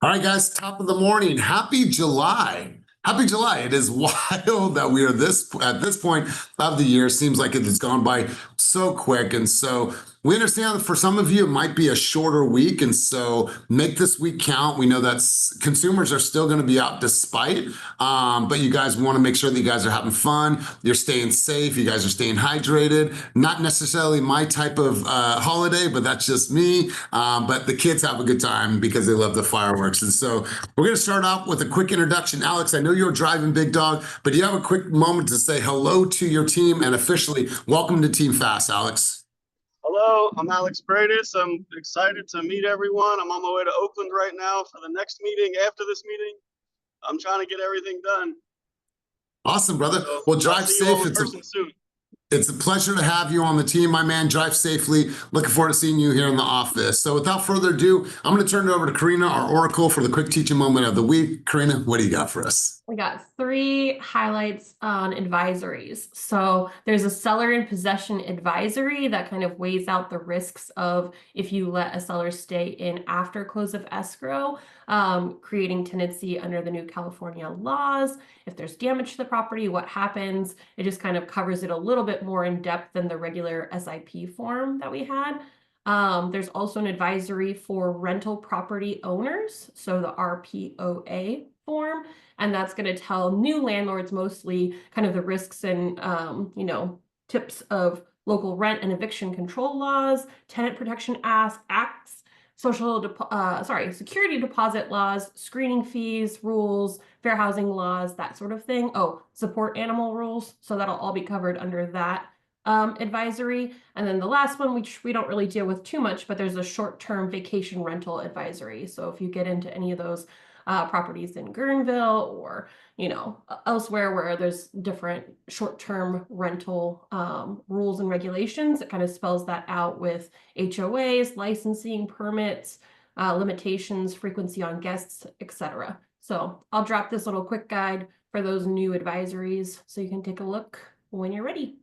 All right, guys, top of the morning. Happy July. Happy July. It is wild that we are at this point of the year. Seems like it has gone by so quick. And so we understand that for some of you, it might be a shorter week. And so make this week count. We know that consumers are still going to be out despite, but you guys want to make sure that you guys are having fun. You're staying safe. You guys are staying hydrated. Not necessarily my type of holiday, but that's just me. But the kids have a good time because they love the fireworks. And so we're going to start off with a quick introduction. Alex, I know you're driving, big dog, but do you have a quick moment to say hello to your team and officially welcome to Team Fast, Alex? Hello, I'm Alex Bradis. I'm excited to meet everyone. I'm on my way to Oakland right now for the next meeting. After this meeting, I'm trying to get everything done. Awesome, brother. So well, drive safe. Soon. It's a pleasure to have you on the team, my man. Drive safely. Looking forward to seeing you here in the office. So without further ado, I'm going to turn it over to Karina, our Oracle, for the quick teaching moment of the week. Karina, what do you got for us? We got 3 highlights on advisories. So there's a seller in possession advisory that kind of weighs out the risks of if you let a seller stay in after close of escrow, creating tenancy under the new California laws. If there's damage to the property, what happens? It just kind of covers it a little bit more in depth than the regular SIP form that we had. There's also an advisory for rental property owners, so the RPOA form, and that's going to tell new landlords mostly kind of the risks and tips of local rent and eviction control laws, tenant protection acts, security deposit laws, screening fees, rules, fair housing laws, that sort of thing. Oh, support animal rules. So that'll all be covered under that advisory. And then the last one, which we don't really deal with too much, but there's a short-term vacation rental advisory. So if you get into any of those properties in Guerneville or elsewhere where there's different short-term rental rules and regulations, it kind of spells that out with HOAs, licensing, permits, limitations, frequency on guests, etc. So I'll drop this little quick guide for those new advisories so you can take a look when you're ready.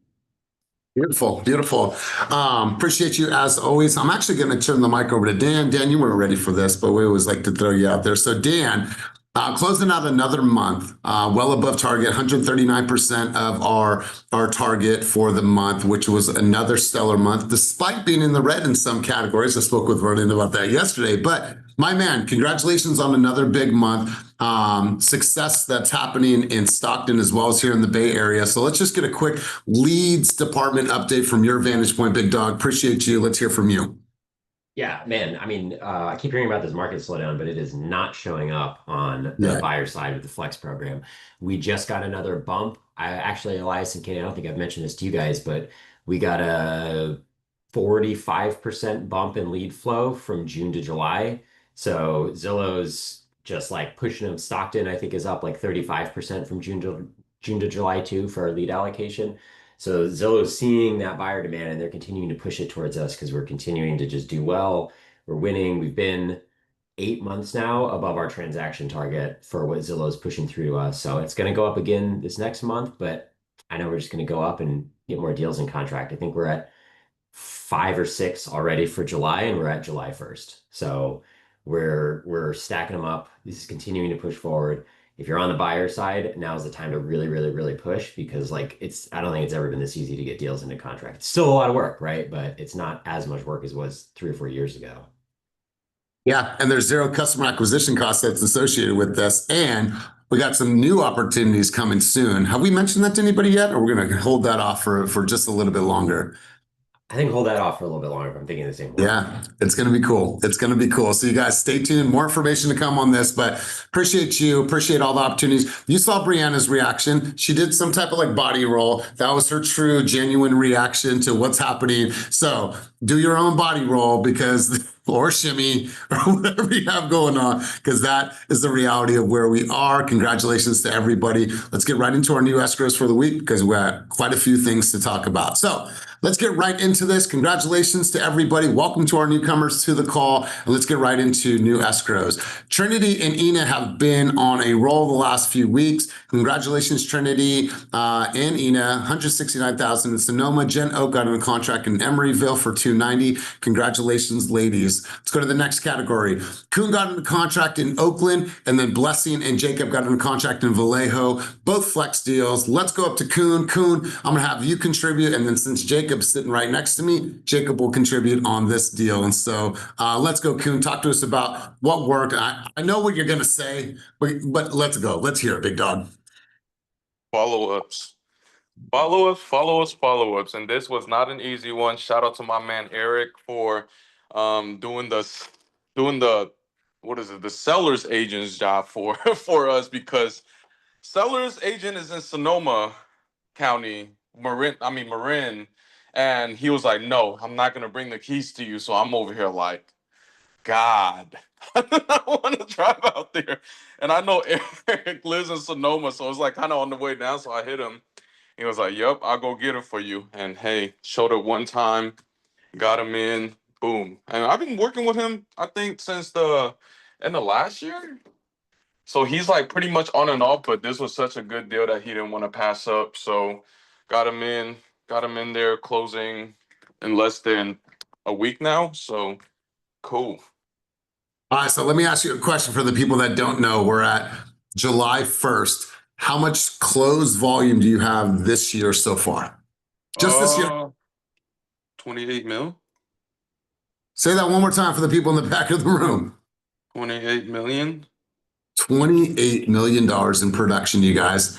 Beautiful, beautiful. Appreciate you as always. I'm actually going to turn the mic over to Dan. Dan, you weren't ready for this, but we always like to throw you out there. So Dan, closing out another month, well above target, 139% of our target for the month, which was another stellar month, despite being in the red in some categories. I spoke with Vernon about that yesterday, but my man, congratulations on another big month. Success that's happening in Stockton as well as here in the Bay Area. So let's just get a quick leads department update from your vantage point, big dog. Appreciate you. Let's hear from you. Yeah, man. I mean, I keep hearing about this market slowdown, but it is not showing up on the buyer side of the Flex program. We just got another bump. Elias and Kenny, I don't think I've mentioned this to you guys, but we got a 45% bump in lead flow from June to July. So Zillow's just like pushing them. Stockton, I think, is up like 35% from June to July too for our lead allocation. So Zillow's seeing that buyer demand and they're continuing to push it towards us because we're continuing to just do well. We're winning. We've been 8 months now above our transaction target for what Zillow's pushing through to us. So it's going to go up again this next month, but I know we're just going to go up and get more deals in contract. I think we're at 5 or 6 already for July and we're at July 1st. So we're stacking them up. This is continuing to push forward. If you're on the buyer side, now is the time to really, really, really push because I don't think it's ever been this easy to get deals into contract. It's still a lot of work, right? But it's not as much work as it was 3 or 4 years ago. Yeah, and there's 0 customer acquisition costs that's associated with this. And we got some new opportunities coming soon. Have we mentioned that to anybody yet? Or we're going to hold that off for just a little bit longer? I think hold that off for a little bit longer if I'm thinking the same way. Yeah, it's going to be cool. It's going to be cool. So you guys stay tuned. More information to come on this, but appreciate you. Appreciate all the opportunities. You saw Brianna's reaction. She did some type of like body roll. That was her true, genuine reaction to what's happening. So do your own body roll or shimmy or whatever you have going on, because that is the reality of where we are. Congratulations to everybody. Let's get right into our new escrows for the week because we have quite a few things to talk about. So let's get right into this. Congratulations to everybody. Welcome to our newcomers to the call. And let's get right into new escrows. Trinity and Ina have been on a roll the last few weeks. Congratulations, Trinity and Ina. $169,000 in Sonoma. Jen Oak got in a contract in Emeryville for $290,000. Congratulations, ladies. wins. Let's go to the next category. Kuhn got into contract in Oakland, and then Blessing and Jacob got into contract in Vallejo, both flex deals. Let's go up to Kuhn. Kuhn, I'm gonna have you contribute, and then since Jacob's sitting right next to me, Jacob will contribute on this deal. And so let's go, Kuhn. Talk to us about what worked. I know what you're gonna say, but let's go. Let's hear it, big dog. Follow-ups. Follow-ups. And this was not an easy one. Shout out to my man Eric for doing the what is it, the seller's agent's job for for us, because seller's agent is in Sonoma County, Marin, and he was like, no, I'm not gonna bring the keys to you. So I'm over here like, God, I want to drive out there. And I know Eric lives in Sonoma, so it's like kind of on the way down. So I hit him. He was like, yep, I'll go get it for you. And hey, showed up one time, got him in, boom. And I've been working with him, I think, since the end of last year. So he's like pretty much on and off, but this was such a good deal that he didn't want to pass up. So got him in there, closing in less than a week now. So cool. All right, so let me ask you a question for the people that don't know. We're at July 1st. How much closed volume do you have this year so far? Just this year? 28 mil. Say that one more time for the people in the back of the room. 28 million. $28 million in production, you guys.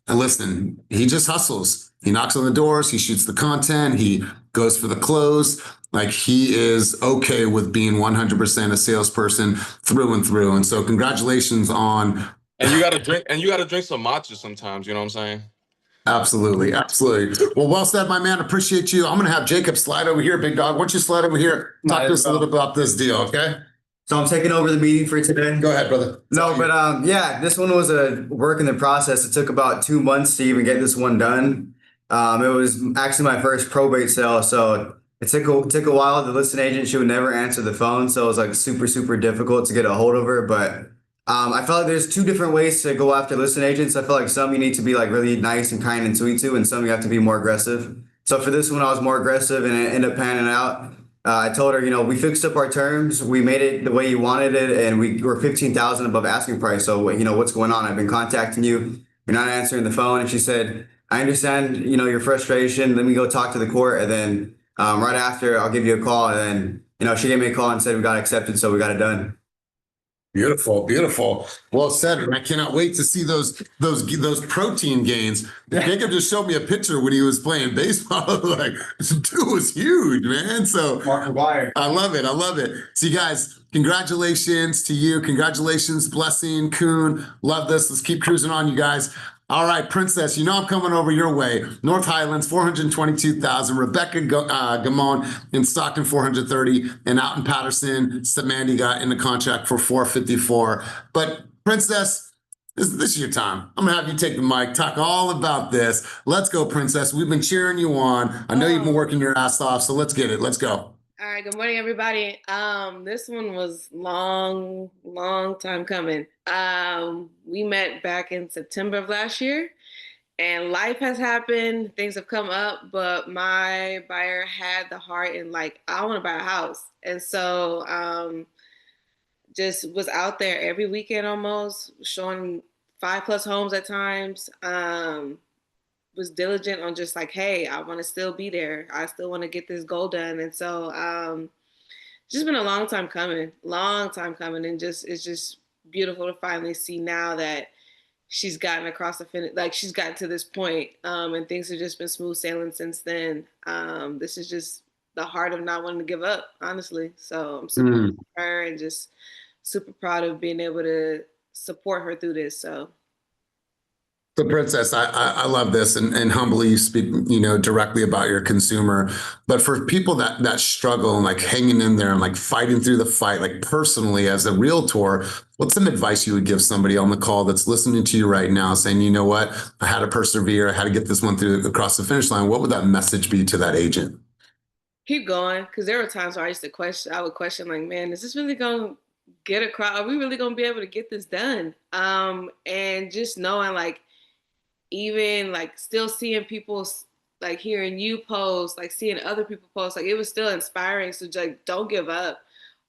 And listen, he just hustles. He knocks on the doors, he shoots the content, he goes for the close. Like, he is okay with being 100% a salesperson through and through. And so congratulations on. And you gotta drink some matcha sometimes, you know what I'm saying? Absolutely, absolutely. Well said, my man. Appreciate you. I'm gonna have Jacob slide over here, big dog. Why don't you slide over here? Talk to us a little bit about this deal, okay? So I'm taking over the meeting for today. Go ahead, brother. No, but yeah, this one was a work in the process. It took about 2 months to even get this one done. It was actually my first probate sale, so it took a while. The listing agent, she would never answer the phone, so it was like super difficult to get a hold of her. But I felt like there's 2 different ways to go after listing agents. I feel like some you need to be like really nice and kind and sweet to, and some you have to be more aggressive. So for this one, I was more aggressive, and it ended up panning out. I told her, we fixed up our terms, we made it the way you wanted it, and we were $15,000 above asking price. So what's going on? I've been contacting you. You're not answering the phone. And she said, I understand, your frustration. Let me go talk to the court, and then right after, I'll give you a call. And then, she gave me a call and said we got accepted, so we got it done. Beautiful, beautiful. Well said. And I cannot wait to see those protein gains. Jacob just showed me a picture when he was playing baseball. Like, this dude was huge, man. So Mark McGuire. I love it. I love it. So you guys, congratulations to you. Congratulations, Blessing, Kuhn. Love this. Let's keep cruising on, you guys. All right, Princess, I'm coming over your way. North Highlands, 422,000. Rebecca Gamon in Stockton, 430. And out in Patterson, Samandi got in the contract for 454. But Princess, this is your time. I'm gonna have you take the mic, talk all about this. Let's go, Princess. We've been cheering you on. I know you've been working your ass off, so let's get it. Let's go. All right, good morning, everybody. This one was long time coming. We met back in September of last year, and life has happened. Things have come up, but my buyer had the heart and I want to buy a house. And so just was out there every weekend almost, showing 5+ homes at times. Was diligent on just hey, I want to still be there. I still want to get this goal done. And so just been a long time coming. And it's just beautiful to finally see now that she's gotten across the finish, she's gotten to this point, and things have just been smooth sailing since then. This is just the heart of not wanting to give up, honestly. So I'm super proud of her and just super proud of being able to support her through this. So Princess, I love this, and humbly you speak, directly about your consumer. But for people that struggle and hanging in there and fighting through the fight, personally as a realtor, what's some advice you would give somebody on the call that's listening to you right now, saying, you know what, I had to persevere, I had to get this one through across the finish line? What would that message be to that agent? Keep going, because there were times where I would question, man, is this really going to get across? Are we really going to be able to get this done? And just knowing even still seeing people hearing you post, seeing other people post, it was still inspiring. So don't give up.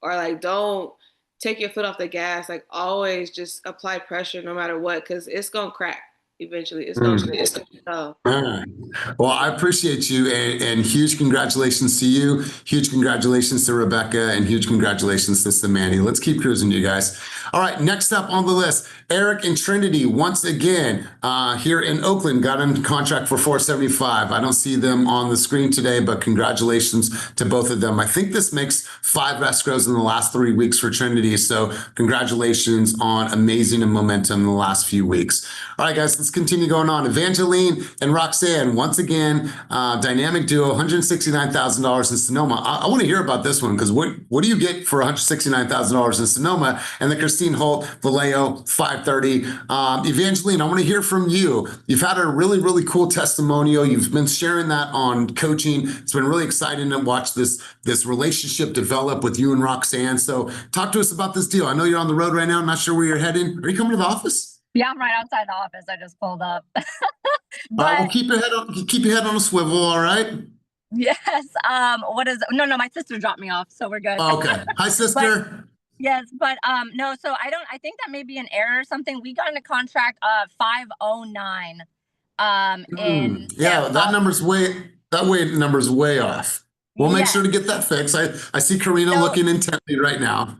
or like don't take your foot off the gas. Like always just apply pressure no matter what, because it's gonna crack eventually. It's gonna crack. So All right. Well, I appreciate you, and huge congratulations to you. Huge congratulations to Rebecca, and huge congratulations to Samantha. Let's keep cruising, you guys. All right, next up on the list, Eric and Trinity, once again, here in Oakland, got in contract for 475. I don't see them on the screen today, but congratulations to both of them. I think this makes 5 escrows in the last 3 weeks for Trinity, so congratulations on amazing and momentum in the last few weeks. All right, guys, let's continue going on. Evangeline and Roxanne, once again, dynamic duo, $169,000 in Sonoma. I want to hear about this one, because what do you get for $169,000 in Sonoma? And the Christine Holt Vallejo 530. Evangeline, I want to hear from you. You've had a really, really cool testimonial. You've been sharing that on coaching. It's been really exciting to watch this relationship develop with you and Roxanne. So talk to us about this deal. I know you're on the road right now. I'm not sure where you're heading. Are you coming to the office? Yeah, I'm right outside the office. I just pulled up. All right, well, keep your head on a swivel, all right? Yes. No, my sister dropped me off, so we're good. Okay. Hi, sister. No, so I think that may be an error or something. We got into contract 509. That number's way off. We'll make sure to get that fixed. I see Karina looking intently right now.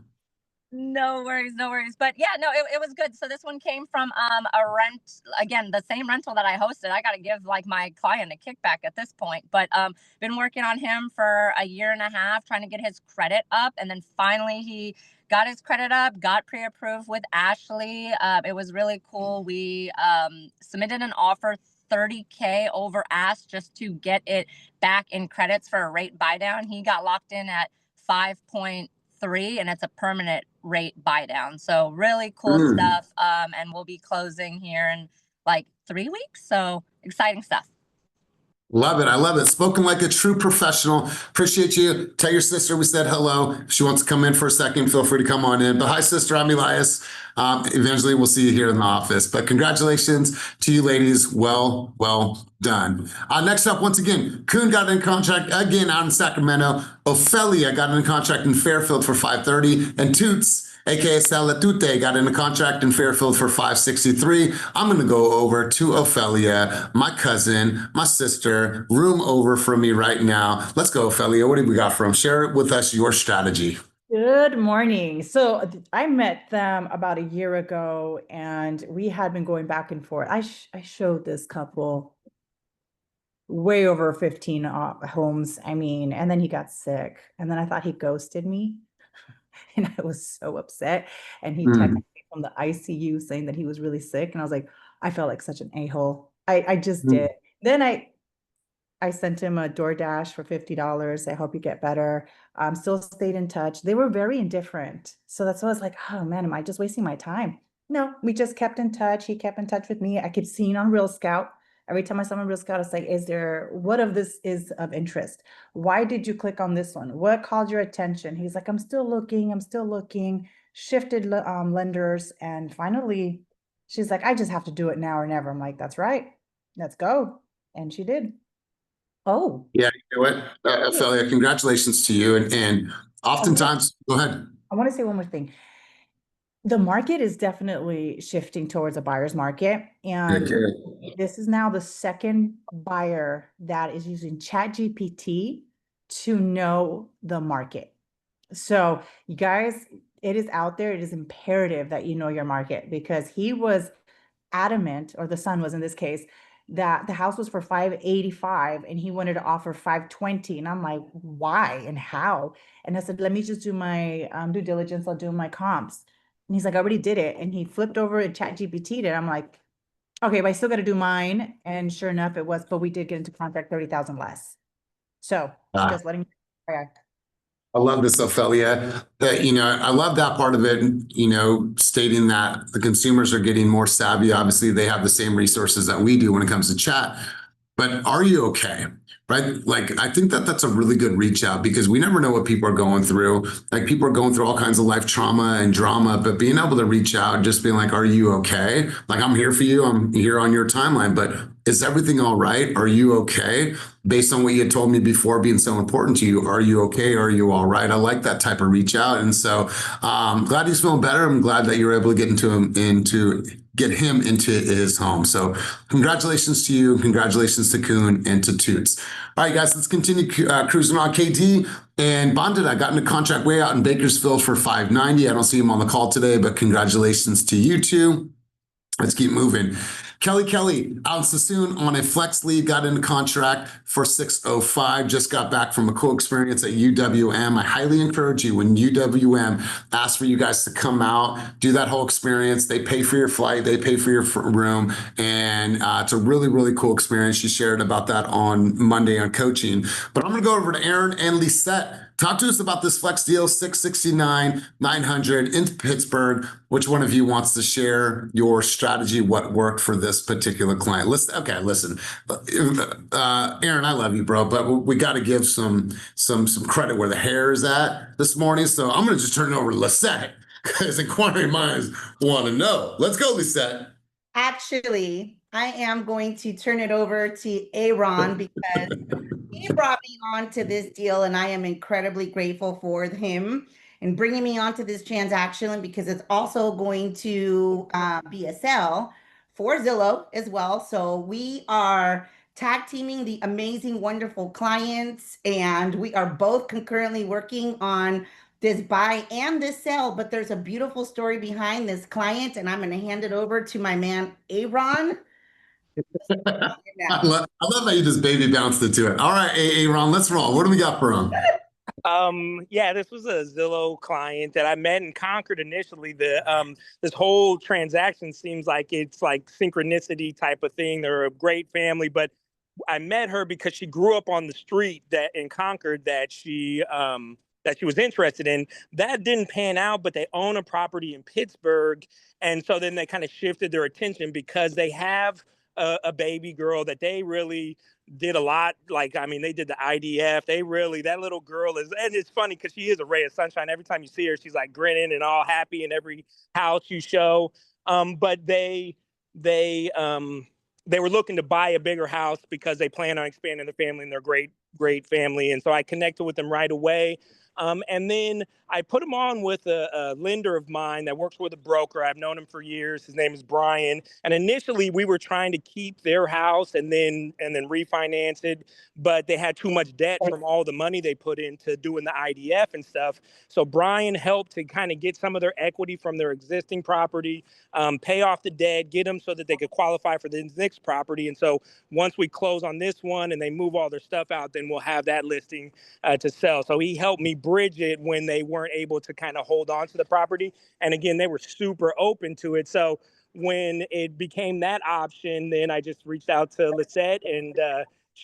No worries. But yeah, no, it was good. So this one came from a rent, again, the same rental that I hosted. I got to give like my client a kickback at this point, but been working on him for a year and a half, trying to get his credit up. And then finally he got his credit up, got pre-approved with Ashley. It was really cool. We submitted an offer $30K over ask just to get it back in credits for a rate buy down. He got locked in at 5.3, and it's a permanent rate buy down. So really cool stuff. And we'll be closing here in like 3 weeks. So exciting stuff. Love it. I love it. Spoken like a true professional. Appreciate you. Tell your sister we said hello. If she wants to come in for a second, feel free to come on in. But hi, sister. I'm Elias. Eventually, we'll see you here in the office. But congratulations to you ladies. Well done. Next up, once again, Kuhn got in contract again out in Sacramento. Ophelia got in contract in Fairfield for 530. And Toots, aka Salatute, got in a contract in Fairfield for 563. I'm going to go over to Ophelia, my cousin, my sister, room over from me right now. Let's go, Ophelia. What have we got from? Share with us your strategy. Good morning. So I met them about a year ago, and we had been going back and forth. I showed this couple way over 15 homes. I mean, and then he got sick, and then I thought he ghosted me. And I was so upset. And he texted me from the ICU saying that he was really sick. And I was like, I felt like such an a-hole. I just did. Then I sent him a DoorDash for $50. I hope you get better. Still stayed in touch. They were very indifferent. So that's why I was like, oh man, am I just wasting my time? No, we just kept in touch. He kept in touch with me. I kept seeing on Real Scout. Every time I saw him on Real Scout, it's like, what of this is of interest? Why did you click on this one? What called your attention? He's like, I'm still looking, shifted lenders. And finally, she's like, I just have to do it now or never. I'm like, that's right. Let's go. And she did. Oh. Yeah, you know what, Ophelia, congratulations to you. And oftentimes, go ahead. I want to say one more thing. The market is definitely shifting towards a buyer's market. And this is now the second buyer that is using ChatGPT to know the market. So you guys, it is out there. It is imperative that you know your market, because he was adamant, or the son was in this case, that the house was for 585 and he wanted to offer 520. And I'm like, why and how? And I said, let me just do my due diligence. I'll do my comps. And he's like, I already did it. And he flipped over and ChatGPT'd it. I'm like, okay, but I still got to do mine. And sure enough, it was, but we did get into contract 30,000 less. So just letting you react. I love this, Ophelia. I love that part of it, stating that the consumers are getting more savvy. Obviously, they have the same resources that we do when it comes to chat. But are you okay? Right? Like, I think that that's a really good reach out, because we never know what people are going through. Like, people are going through all kinds of life trauma and drama, but being able to reach out and just being like, are you okay? Like, I'm here for you. I'm here on your timeline, but is everything all right? Are you okay? based on what you had told me before being so important to you, are you okay? Are you all right? I like that type of reach out. And so glad he's feeling better. I'm glad that you were able to get him into his home. So congratulations to you. Congratulations to Kuhn and to Toots. All right, guys, let's continue cruising on. KD and Bonded, I got in a contract way out in Bakersfield for $590. I don't see him on the call today, but congratulations to you two. Let's keep moving. Kelly out in Sassoon on a flex lead, got into contract for $605. Just got back from a cool experience at UWM. I highly encourage you, when UWM asks for you guys to come out, do that whole experience. They pay for your flight, they pay for your room, and it's a really, really cool experience. She shared about that on Monday on coaching. But I'm gonna go over to Aaron and Lisette. Talk to us about this flex deal, 669, 900 in Pittsburgh. Which one of you wants to share your strategy? What worked for this particular client? Listen, Aaron, I love you, bro, but we got to give some credit where the hair is at this morning. So I'm going to just turn it over to Lisette because inquiring minds want to know. Let's go, Lisette. Actually, I am going to turn it over to Aaron because he brought me on to this deal, and I am incredibly grateful for him and bringing me onto this transaction, because it's also going to be a sell for Zillow as well. So we are tag teaming the amazing, wonderful clients, and we are both concurrently working on this buy and this sell. But there's a beautiful story behind this client, and I'm going to hand it over to my man, Aaron. I love how you just baby bounced into it. All right, Aaron, let's roll. What do we got for him? Yeah, this was a Zillow client that I met in Concord initially. This whole transaction seems like it's like synchronicity type of thing. They're a great family, but I met her because she grew up on the street that in Concord that she was interested in. That didn't pan out, but they own a property in Pittsburgh, and so then they kind of shifted their attention because they have a baby girl that they really did a lot. Like, I mean, they did the IDF. That little girl is, and it's funny because she is a ray of sunshine. Every time you see her, she's like grinning and all happy in every house you show. But they were looking to buy a bigger house because they plan on expanding the family, and they're great family. And so I connected with them right away. And then I put him on with a lender of mine that works with a broker. I've known him for years. His name is Brian. And initially we were trying to keep their house and then refinance it, but they had too much debt from all the money they put into doing the IDF and stuff. So Brian helped to kind of get some of their equity from their existing property, pay off the debt, get them so that they could qualify for the next property. And so once we close on this one and they move all their stuff out, then we'll have that listing to sell. So he helped me bridge it when they weren't able to kind of hold on to the property. And again, they were super open to it. So when it became that option, then I just reached out to Lisette, and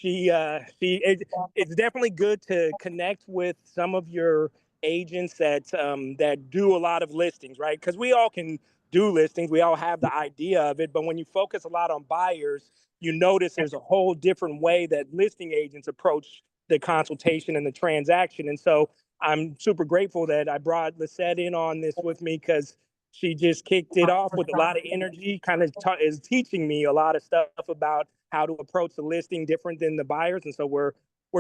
it's definitely good to connect with some of your agents that do a lot of listings, right? Because we all can do listings. We all have the idea of it. But when you focus a lot on buyers, you notice there's a whole different way that listing agents approach the consultation and the transaction. And so I'm super grateful that I brought Lisette in on this with me, because she just kicked it off with a lot of energy, kind of is teaching me a lot of stuff about how to approach the listing different than the buyers. And so we're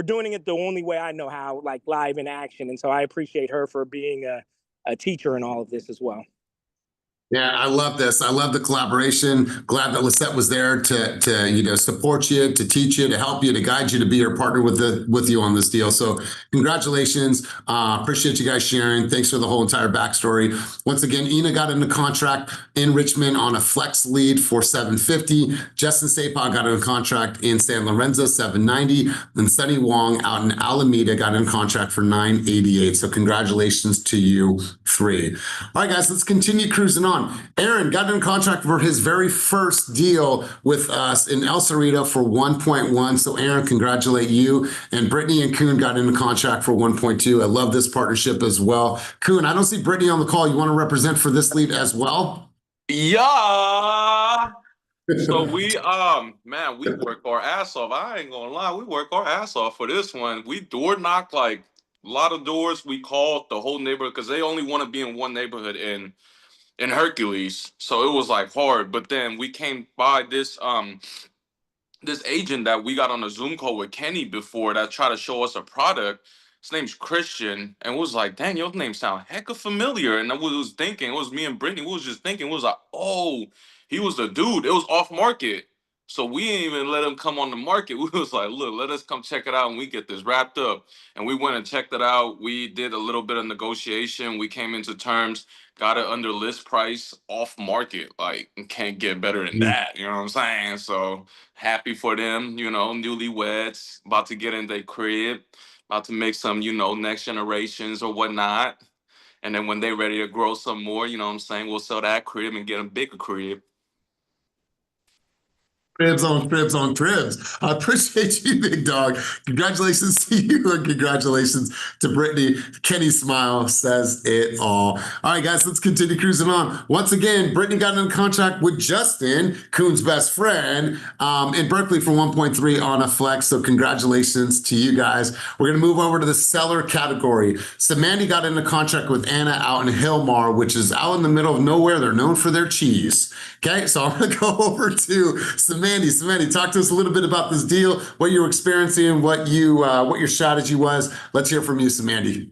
doing it the only way I know how, like live in action. And so I appreciate her for being a teacher in all of this as well. Yeah, I love this. I love the collaboration. Glad that Lisette was there to support you, to teach you, to help you, to guide you, to be your partner with you on this deal. So congratulations. Appreciate you guys sharing. Thanks for the whole entire backstory. Once again, Ina got into contract in Richmond on a flex lead for $750. Justin Sapog got in contract in San Lorenzo, $790. And Sunny Wong out in Alameda got in contract for $988. So congratulations to you three. All right, guys, let's continue cruising on. Aaron got in contract for his very first deal with us in El Cerrito for 1.1. So Aaron, congratulate you. And Brittany and Kuhn got into contract for 1.2. I love this partnership as well. Kuhn, I don't see Brittany on the call. You want to represent for this lead as well? Yeah. So we work our ass off. I ain't gonna lie, we work our ass off for this one. We door knocked like a lot of doors. We called the whole neighborhood because they only want to be in one neighborhood in Hercules. So it was like hard. But then we came by this this agent that we got on a Zoom call with Kenny before that tried to show us a product. His name's Christian, and was like, dang, your name sound hecka familiar. And I was thinking, it was me and Brittany, we was just thinking, we was like, oh, he was the dude. It was off market. So we didn't even let him come on the market. We was like, look, let us come check it out and we get this wrapped up. And we went and checked it out. We did a little bit of negotiation. We came into terms, got it under list price, off market. Like, can't get better than that. You know what I'm saying? So happy for them, you know, newlyweds, about to get in their crib, about to make some, you know, next generations or whatnot. And then when they're ready to grow some more, you know what I'm saying, we'll sell that crib and get a bigger crib. Cribs on cribs on cribs. I appreciate you, big dog. Congratulations to you and congratulations to Brittany. Kenny's smile says it all. All right, guys, let's continue cruising on. Once again, Brittany got in contract with Justin, Coon's best friend, in Berkeley for 1.3 on a flex. So congratulations to you guys. We're going to move over to the seller category. So Mandy got into contract with Anna out in Hillmar, which is out in the middle of nowhere. They're known for their cheese. Okay, so I'm going to go over to Samandi, talk to us a little bit about this deal, what you were experiencing, what your strategy was. Let's hear from you, Samandi.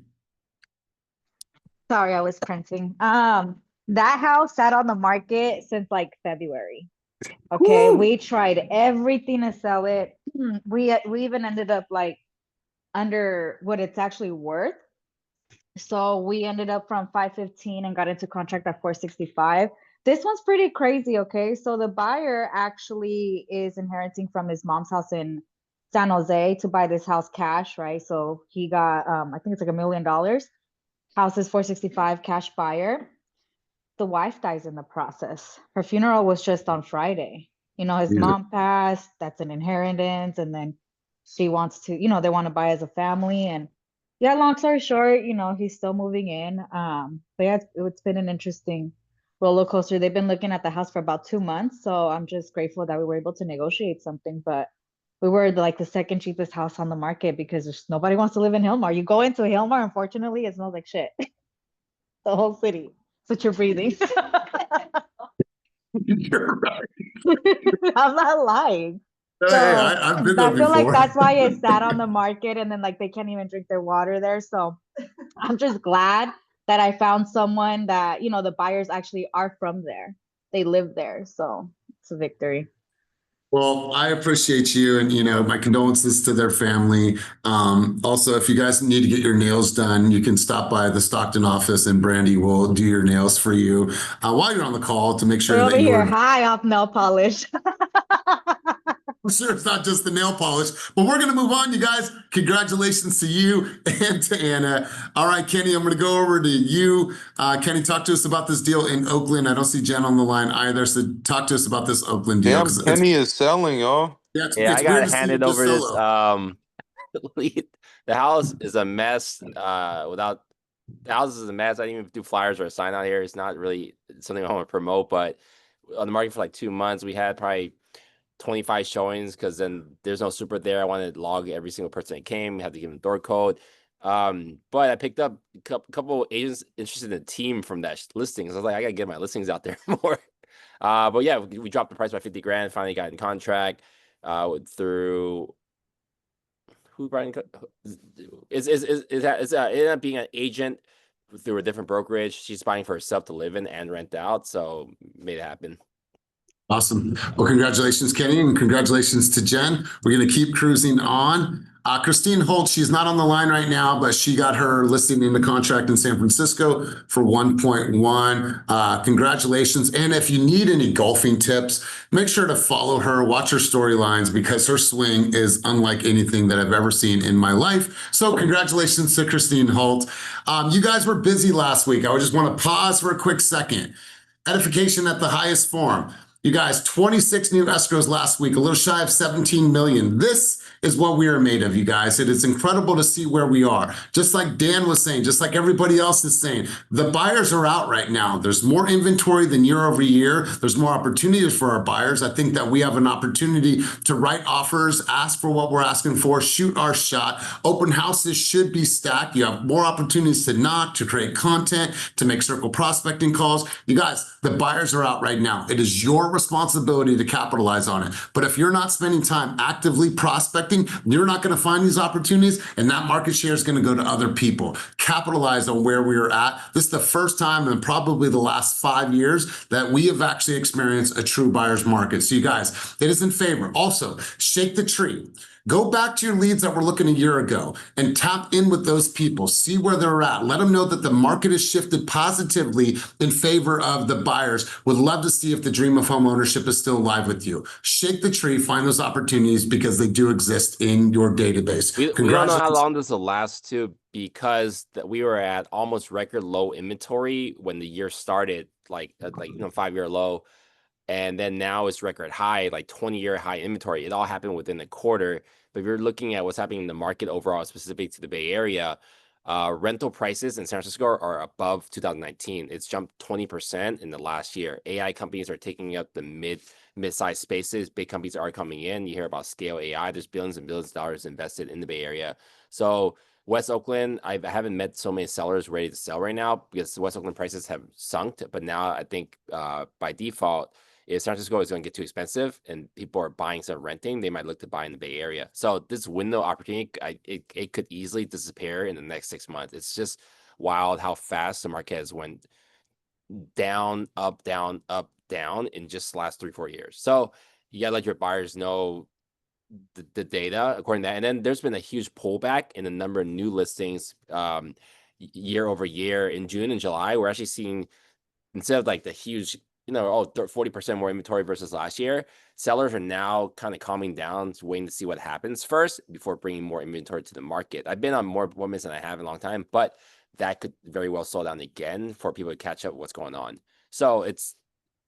Sorry, I was printing. That house sat on the market since like February. Okay, Woo! we tried everything to sell it. We even ended up like under what it's actually worth. So we ended up from 515 and got into contract at 465. This one's pretty crazy, okay? So the buyer actually is inheriting from his mom's house in San Jose to buy this house cash, right? So he got, I think it's like $1 million. House is 465, cash buyer. The wife dies in the process. Her funeral was just on Friday. You know, his mom passed, that's an inheritance, and then she wants to, you know, they want to buy as a family. And yeah, long story short, you know, he's still moving in. But yeah, it's been an interesting roller coaster. They've been looking at the house for about 2 months. So I'm just grateful that we were able to negotiate something. But we were like the second cheapest house on the market because nobody wants to live in Hillmar. You go into Hillmar, unfortunately, it smells like shit. The whole city. That's what you're breathing. You're right. I'm not lying. Hey, So I've been there I feel like before. that's why it sat on the market and then like they can't even drink their water there. So I'm just glad that I found someone that, you know, the buyers actually are from there. They live there. So it's a victory. Well, I appreciate you, and you know, my condolences to their family. Also, if you guys need to get your nails done, you can stop by the Stockton office, and Brandy will do your nails for you while you're on the call to make sure We're over that here you're high off nail polish. I'm sure it's not just the nail polish, but we're going to move on, you guys. Congratulations to you and to Anna. All right, Kenny, I'm going to go over to you. Kenny, talk to us about this deal in Oakland. I don't see Jen on the line either, so talk to us about this Oakland deal. Damn, Kenny is selling, y'all. Yeah, it's I weird got to see you handed just over this solo. lead. The house is a mess. The house is a mess. I didn't even do flyers or a sign out here. It's not really something I want to promote, but on the market for like 2 months, we had probably 25 showings because then there's no super there. I wanted to log every single person that came. We had to give them door code. But I picked up a couple agents interested in the team from that listing. So I was like, I gotta get my listings out there more. But yeah, we dropped the price by 50 grand. Finally got in contract through who brought in. It ended up being an agent through a different brokerage. She's buying for herself to live in and rent out, so made it happen. Awesome. Well, congratulations, Kenny, and congratulations to Jen. We're going to keep cruising on. Christine Holt, she's not on the line right now, but she got her listing in the contract in San Francisco for 1.1. Congratulations. And if you need any golfing tips, make sure to follow her, watch her storylines, because her swing is unlike anything that I've ever seen in my life. So congratulations to Christine Holt. You guys were busy last week. I just want to pause for a quick second. Edification at the highest form. You guys, 26 new escrows last week, a little shy of 17 million. This is what we are made of, you guys. It is incredible to see where we are. Just like Dan was saying, just like everybody else is saying, the buyers are out right now. There's more inventory than year over year. There's more opportunities for our buyers. I think that we have an opportunity to write offers, ask for what we're asking for, shoot our shot. Open houses should be stacked. You have more opportunities to knock, to create content, to make circle prospecting calls. You guys, the buyers are out right now. It is your responsibility to capitalize on it. But if you're not spending time actively prospecting, you're not going to find these opportunities, and that market share is going to go to other people. Capitalize on where we are at. This is the first time in probably the last 5 years that we have actually experienced a true buyer's market. So you guys, it is in favor. Also, shake the tree. Go back to your leads that were looking a year ago and tap in with those people. See where they're at. Let them know that the market has shifted positively in favor of the buyers. Would love to see if the dream of home ownership is still alive with you. Shake the tree, find those opportunities because they do exist in your database. We don't know how long this will last too, because we were at almost record low inventory when the year started, like 5-year low. And then now it's record high, like 20-year high inventory. It all happened within a quarter. But if you're looking at what's happening in the market overall, specific to the Bay Area, rental prices in San Francisco are above 2019. It's jumped 20% in the last year. AI companies are taking up the mid-sized spaces. Big companies are coming in. You hear about scale AI. There's billions and billions of dollars invested in the Bay Area. So West Oakland, I haven't met so many sellers ready to sell right now because West Oakland prices have sunk. But now I think by default, if San Francisco is going to get too expensive and people are buying instead of renting, they might look to buy in the Bay Area. So this window opportunity, it could easily disappear in the next 6 months. It's just wild how fast the market has went down, up, down in just the last 3-4 years. So you gotta let your buyers know the data according to that. And then there's been a huge pullback in the number of new listings year over year. In June and July, we're actually seeing, instead of like the huge 40% more inventory versus last year, sellers are now kind of calming down, waiting to see what happens first before bringing more inventory to the market. I've been on more appointments than I have in a long time, but that could very well slow down again for people to catch up with what's going on. So it's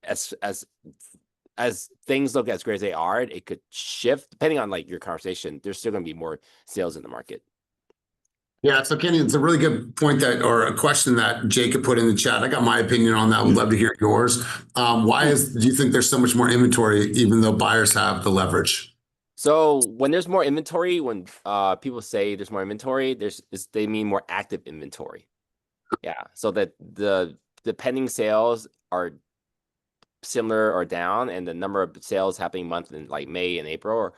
as things look as great as they are, it could shift depending on like your conversation. There's still going to be more sales in the market. Yeah, so Kenny, it's a really good point or a question that Jacob put in the chat. I got my opinion on that. Would love to hear yours. Do you think there's so much more inventory even though buyers have the leverage? So when there's more inventory, when people say there's more inventory, they mean more active inventory. Yeah, so that the pending sales are similar or down, and the number of sales happening month in like May and April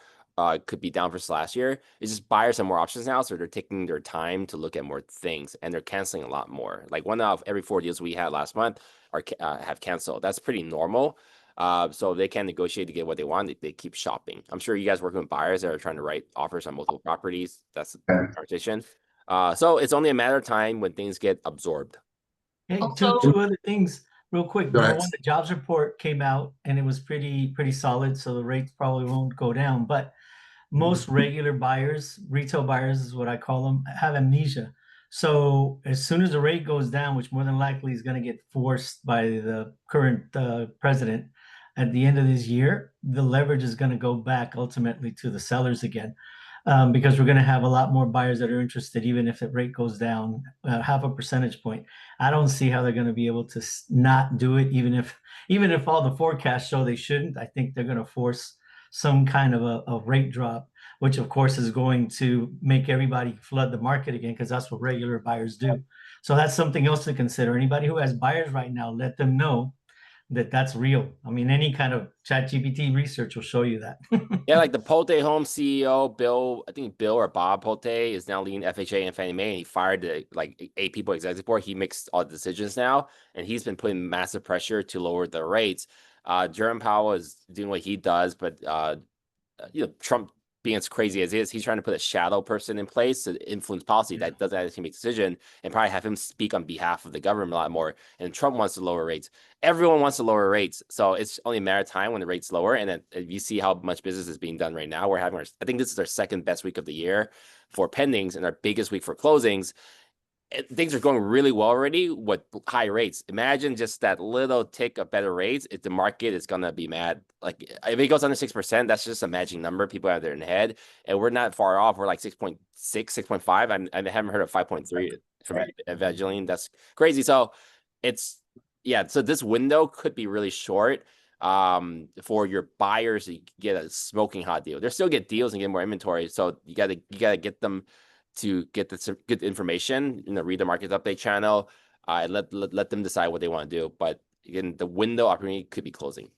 could be down versus last year. It's just buyers have more options now, so they're taking their time to look at more things, and they're canceling a lot more. Like 1 out of every 4 deals we had last month have canceled. That's pretty normal. So they can negotiate to get what they want. They keep shopping. I'm sure you guys working with buyers that are trying to write offers on multiple properties. That's the conversation. So it's only a matter of time when things get absorbed. Hey, Also- two other things real quick. Go Number ahead. one, the jobs report came out and it was pretty solid, so the rates probably won't go down. But most regular buyers, retail buyers is what I call them, have amnesia. So as soon as the rate goes down, which more than likely is going to get forced by the current president at the end of this year, the leverage is going to go back ultimately to the sellers again. Because we're going to have a lot more buyers that are interested, even if the rate goes down 0.5 percentage point. I don't see how they're going to be able to not do it, even if all the forecasts show they shouldn't. I think they're going to force some kind of a rate drop, which of course is going to make everybody flood the market again, because that's what regular buyers do. So that's something else to consider. Anybody who has buyers right now, let them know that that's real. I mean, any kind of ChatGPT research will show you that. Yeah, like the Polte Home CEO, Bill or Bob Polte is now leading FHA and Fannie Mae, and he fired like 8 people executive board. He makes all the decisions now, and he's been putting massive pressure to lower the rates. Jerome Powell is doing what he does, but Trump being as crazy as he is, he's trying to put a shadow person in place to influence policy that doesn't actually make a decision, and probably have him speak on behalf of the government a lot more. And Trump wants to lower rates. Everyone wants to lower rates. So it's only a matter of time when the rates lower. And then if you see how much business is being done right now, I think this is our second best week of the year for pendings and our biggest week for closings. things are going really well already with high rates. Imagine just that little tick of better rates. If the market is gonna be mad, like if it goes under 6%, that's just a magic number people have there in their head, and we're not far off. We're like 6.6, 6.5. I haven't heard of 5.3 from Evangeline. That's crazy. So it's so this window could be really short for your buyers to get a smoking hot deal. They still get deals and get more inventory. So you gotta get them to get the good information, read the market update channel, and let them decide what they want to do. But again, the window opportunity could be closing.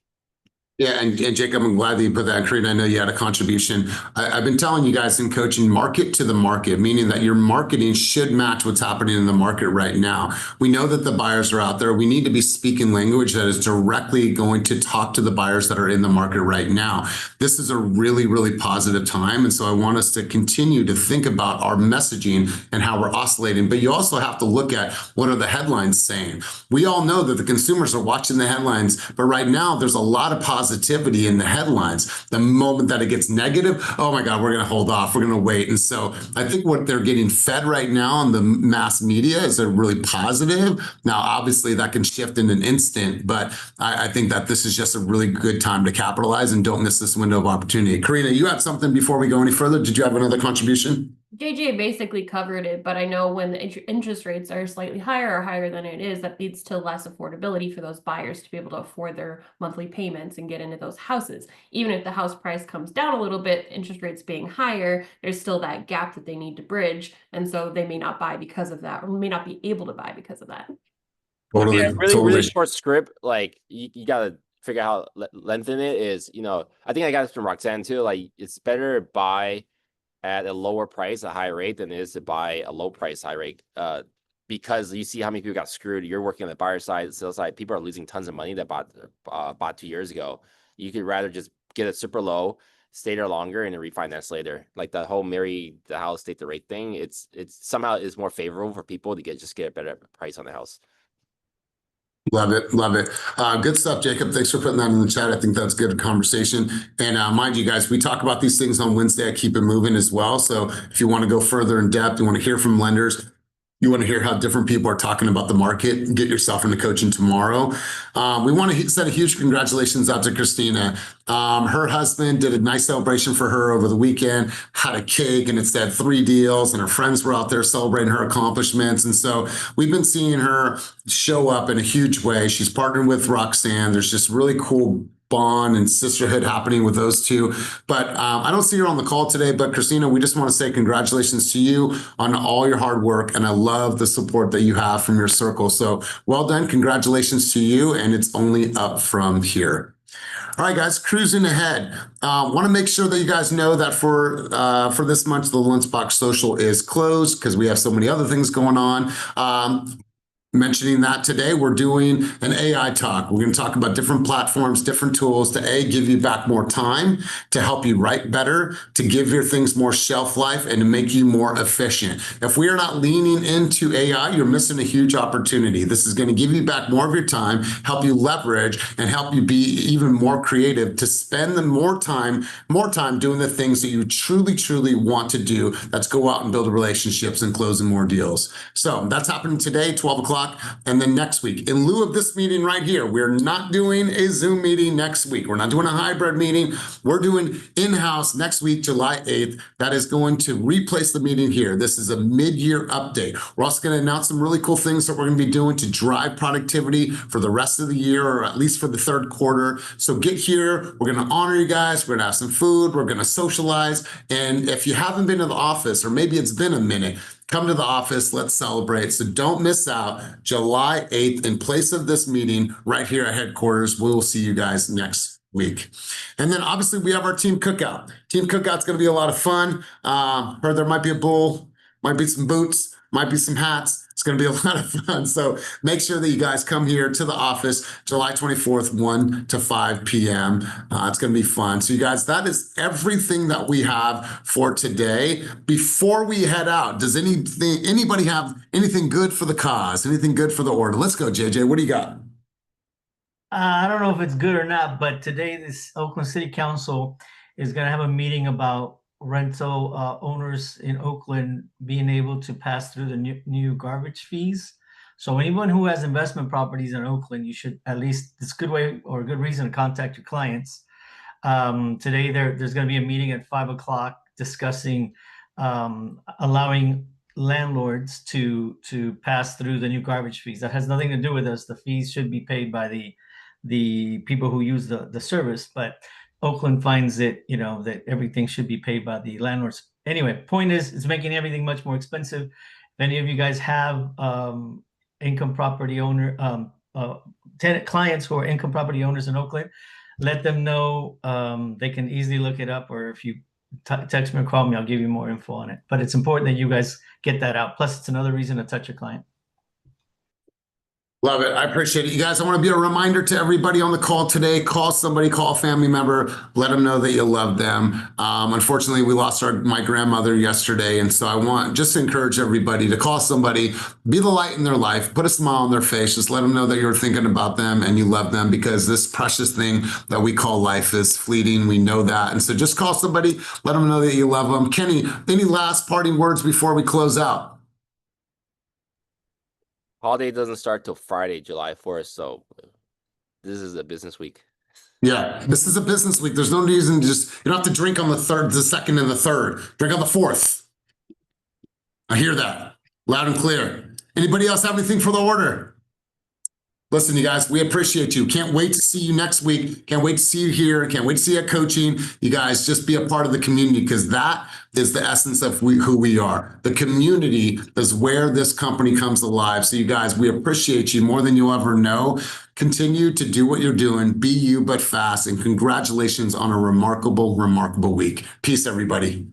Yeah, and Jacob, I'm glad that you put that. Karina, I know you had a contribution. I've been telling you guys in coaching, market to the market, meaning that your marketing should match what's happening in the market right now. We know that the buyers are out there. We need to be speaking language that is directly going to talk to the buyers that are in the market right now. This is a really, really positive time. And so I want us to continue to think about our messaging and how we're oscillating. But you also have to look at what are the headlines saying. We all know that the consumers are watching the headlines, but right now there's a lot of positivity in the headlines. The moment that it gets negative, oh my God, we're going to hold off. We're going to wait. And so I think what they're getting fed right now on the mass media is a really positive. Now, obviously that can shift in an instant, but I think that this is just a really good time to capitalize and don't miss this window of opportunity. Karina, you had something before we go any further? Did you have another contribution? JJ basically covered it, but I know when the interest rates are slightly higher or higher than it is, that leads to less affordability for those buyers to be able to afford their monthly payments and get into those houses. Even if the house price comes down a little bit, interest rates being higher, there's still that gap that they need to bridge. And so they may not buy because of that, or may not be able to buy because of that. Totally, really short script. Like you got to figure out how lengthen it is, I think I got this from Roxanne too. Like it's better to buy at a lower price, a high rate, than it is to buy a low price, high rate. Because you see how many people got screwed. You're working on the buyer side, the sales side. People are losing tons of money that bought 2 years ago. You could rather just get it super low, stay there longer, and then refinance later. Like the whole marry the house, take the rate thing. It's somehow is more favorable for people to get a better price on the house. Love it. Love it. Good stuff, Jacob. Thanks for putting that in the chat. I think that's good conversation. And mind you guys, we talk about these things on Wednesday at Keep It Moving as well. So if you want to go further in depth, you want to hear from lenders, you want to hear how different people are talking about the market, get yourself into coaching tomorrow. We want to send a huge congratulations out to Cristina. Her husband did a nice celebration for her over the weekend, had a cake, and it said 3 deals, and her friends were out there celebrating her accomplishments. And so we've been seeing her show up in a huge way. She's partnered with Roxanne. There's just really cool bond and sisterhood happening with those two. But I don't see her on the call today, but Cristina, we just want to say congratulations to you on all your hard work. And I love the support that you have from your circle. So well done. Congratulations to you. And it's only up from here. All right, guys, cruising ahead. Want to make sure that you guys know that for this month, the Lunchbox Social is closed because we have so many other things going on. Mentioning that today, we're doing an AI talk. We're going to talk about different platforms, different tools to give you back more time, to help you write better, to give your things more shelf life, and to make you more efficient. If we are not leaning into AI, you're missing a huge opportunity. This is going to give you back more of your time, help you leverage, and help you be even more creative to spend more time doing the things that you truly, truly want to do. Let's go out and build relationships and closing more deals. So that's happening today, 12 o'clock. And then next week, in lieu of this meeting right here, we're not doing a Zoom meeting next week. We're not doing a hybrid meeting. We're doing in-house next week, July 8th. That is going to replace the meeting here. This is a mid-year update. We're also going to announce some really cool things that we're going to be doing to drive productivity for the rest of the year, or at least for the third quarter. So get here. We're going to honor you guys. We're going to have some food. We're going to socialize. And if you haven't been to the office, or maybe it's been a minute, come to the office, let's celebrate. So don't miss out. July 8th, in place of this meeting right here at headquarters. We will see you guys next week. And then obviously we have our team cookout. Team cookout's going to be a lot of fun. Heard there might be a bull, might be some boots, might be some hats. It's going to be a lot of fun. So make sure that you guys come here to the office, July 24th, 1 to 5 p.m. It's going to be fun. So you guys, that is everything that we have for today. Before we head out, does anybody have anything good for the cause? Anything good for the order? Let's go, JJ. What do you got? I don't know if it's good or not, but today this Oakland City Council is going to have a meeting about rental owners in Oakland being able to pass through the new garbage fees. So anyone who has investment properties in Oakland, you should at least, it's a good way or a good reason to contact your clients. Today there's going to be a meeting at 5 o'clock discussing allowing landlords to pass through the new garbage fees. That has nothing to do with us. The fees should be paid by the people who use the service, but Oakland finds it, that everything should be paid by the landlords. Anyway, point is, it's making everything much more expensive. If any of you guys have income property owner tenant clients who are income property owners in Oakland, let them know. They can easily look it up, or if you text me or call me, I'll give you more info on it. But it's important that you guys get that out. Plus, it's another reason to touch a client. Love it. I appreciate it. You guys, I want to be a reminder to everybody on the call today. Call somebody, call a family member, let them know that you love them. Unfortunately, we lost my grandmother yesterday. And so I want just to encourage everybody to call somebody, be the light in their life, put a smile on their face, just let them know that you're thinking about them and you love them, because this precious thing that we call life is fleeting. We know that. And so just call somebody, let them know that you love them. Kenny, any last parting words before we close out? Holiday doesn't start till Friday, July 4th. So this is a business week. Yeah, this is a business week. There's no reason to you don't have to drink on the 3rd, the 2nd, and the 3rd. Drink on the 4th. I hear that loud and clear. Anybody else have anything for the order? Listen, you guys, we appreciate you. Can't wait to see you next week. Can't wait to see you here. Can't wait to see you at coaching. You guys just be a part of the community, because that is the essence of who we are. The community is where this company comes alive. So you guys, we appreciate you more than you'll ever know. Continue to do what you're doing. Be you, but fast. And congratulations on a remarkable, remarkable week. Peace, everybody.